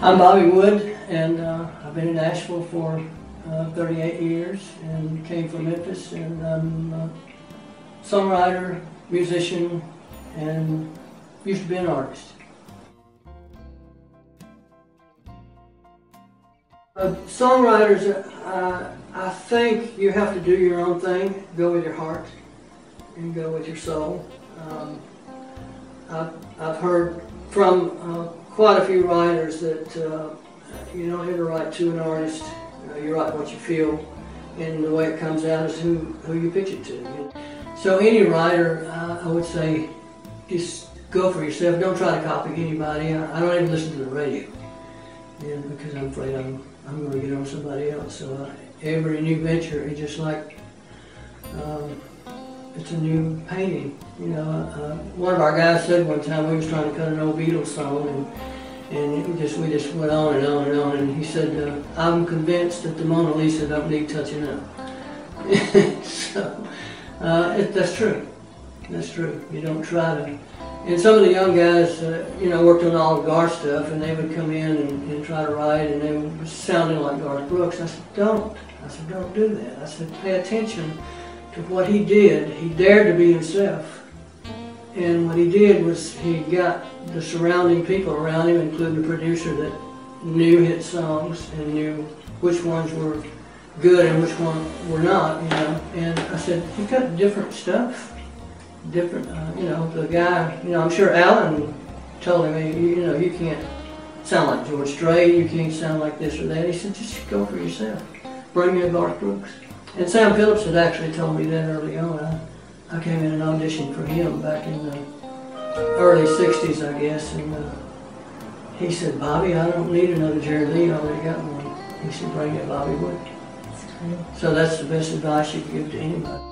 I'm Bobby Wood, and I've been in Nashville for 38 years and came from Memphis, and I'm a songwriter, musician, and used to be an artist. Songwriters, I think you have to do your own thing, go with your heart and go with your soul. I've heard from quite a few writers that you don't ever write to an artist, you write what you feel, and the way it comes out is who you pitch it to. So any writer, I would say, just go for yourself. Don't try to copy anybody. I don't even listen to the radio, because I'm afraid I'm going to get on somebody else. So every new venture is just like it's a new painting. You know, one of our guys said one time we was trying to cut an old Beatles song, and we just went on and on and on. And he said, "I'm convinced that the Mona Lisa don't need touching up." So that's true. That's true. You don't try to. And some of the young guys, you know, worked on all the Garth stuff, and they would come in and try to write, and they were sounding like Garth Brooks. I said, don't. I said, don't do that. I said, pay attention to what he did. He dared to be himself. And what he did was he got the surrounding people around him, including the producer that knew hit songs and knew which ones were good and which ones were not, you know. And I said, you've got different stuff. Different, you know, the guy, you know, I'm sure Alan told him, you know, you can't sound like George Strait, you can't sound like this or that. He said, just go for yourself. Bring me a Garth Brooks. And Sam Phillips had actually told me that early on. I came in and auditioned for him back in the early 60s, I guess, and he said, Bobby, I don't need another Jerry Lee, I already got one. He said, bring me a Bobby Wood. So that's the best advice you can give to anybody.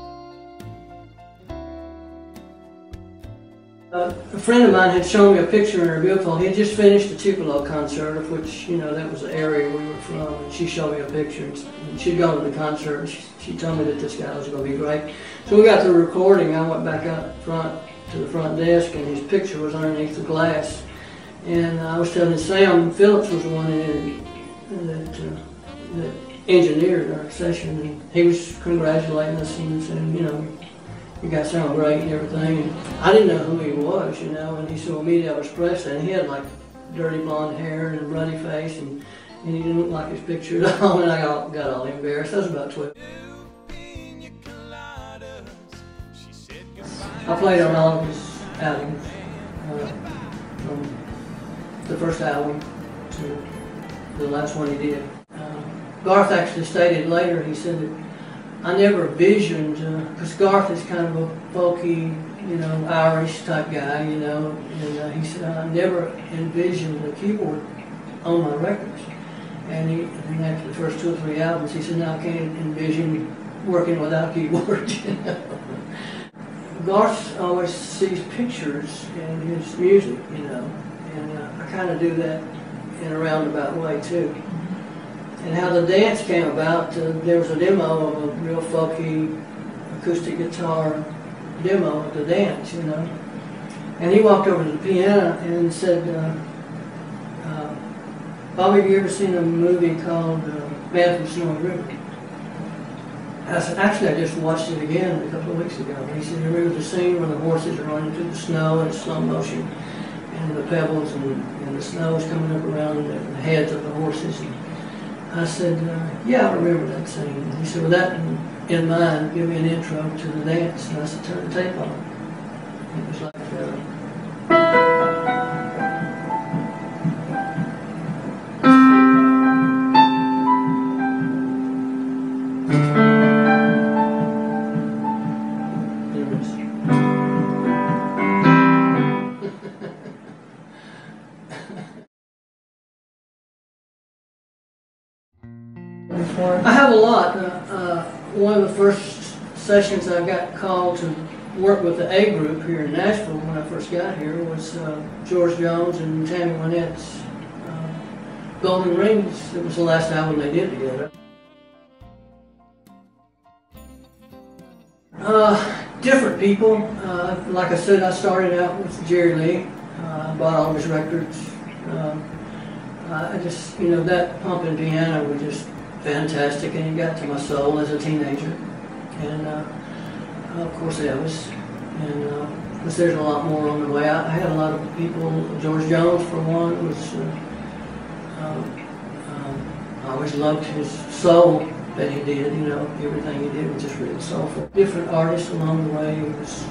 A friend of mine had shown me a picture in her vehicle. He had just finished the Tupelo concert, of which, you know, that was the area we were from, and she showed me a picture. And she'd gone to the concert, and she told me that this guy was going to be great. So we got through recording. I went back out front to the front desk, and his picture was underneath the glass. And I was telling Sam Phillips was the one that engineered our session, and he was congratulating us and saying, you know, you guys sound great and everything. And I didn't know who he was, you know, and he said, well, me, Elvis Presley, and he had like dirty blonde hair and a ruddy face, and he didn't look like his picture at all, and I got all embarrassed. I was about 12. I played on all of his albums, from the first album to the last one he did. Garth actually stated later, he said that I never envisioned, because Garth is kind of a folky, you know, Irish type guy, you know, and he said, I never envisioned the keyboard on my records. And after the first 2 or 3 albums, he said, now I can't envision working without a keyboard, you know. Garth always sees pictures in his music, you know, and I kind of do that in a roundabout way too. And how the dance came about, there was a demo of a real folky acoustic guitar demo of the dance, you know. And he walked over to the piano and said, Bobby, have you ever seen a movie called Man from Snowy River? I said, actually, I just watched it again a couple of weeks ago. And he said, you remember the scene where the horses are running through the snow in slow motion, and the pebbles and the snow is coming up around the heads of the horses? And I said, yeah, I remember that scene. And he said, with that in mind, give me an intro to the dance. And I said, turn the tape on. It was like, I have a lot. One of the first sessions I got called to work with the A group here in Nashville when I first got here was George Jones and Tammy Wynette's Golden Rings. It was the last album they did together. Different people. Like I said, I started out with Jerry Lee. I bought all of his records. I just, you know, that pumping piano was just fantastic, and it got to my soul as a teenager. And of course Elvis, and of course there's a lot more on the way. I had a lot of people, George Jones for one, was, I always loved his soul that he did, you know, everything he did was just really soulful. Different artists along the way, it was,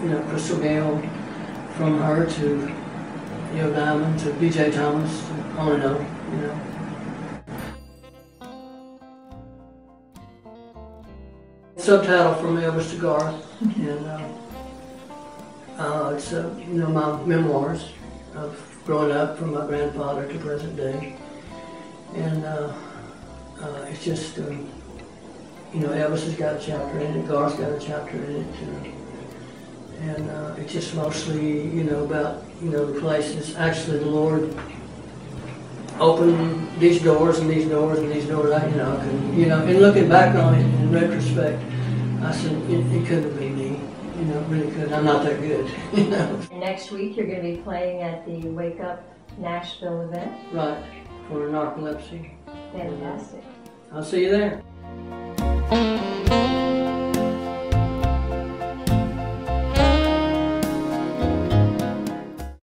you know, Crystal Gale, from her to Neil Diamond to B.J. Thomas, on and on, you know. Subtitle From Elvis to Garth, and it's you know, my memoirs of growing up from my grandfather to present day, and it's just you know, Elvis has got a chapter in it, Garth's got a chapter in it, and it's just mostly, you know, about, you know, the places. Actually, the Lord opened these doors and these doors and these doors. You know, you know, and looking back on it in retrospect, I said it could have been me. You know, it really could. I'm not that good. You know. Next week, you're going to be playing at the Wake Up Nashville event. Right, for Narcolepsy. Fantastic. I'll see you there.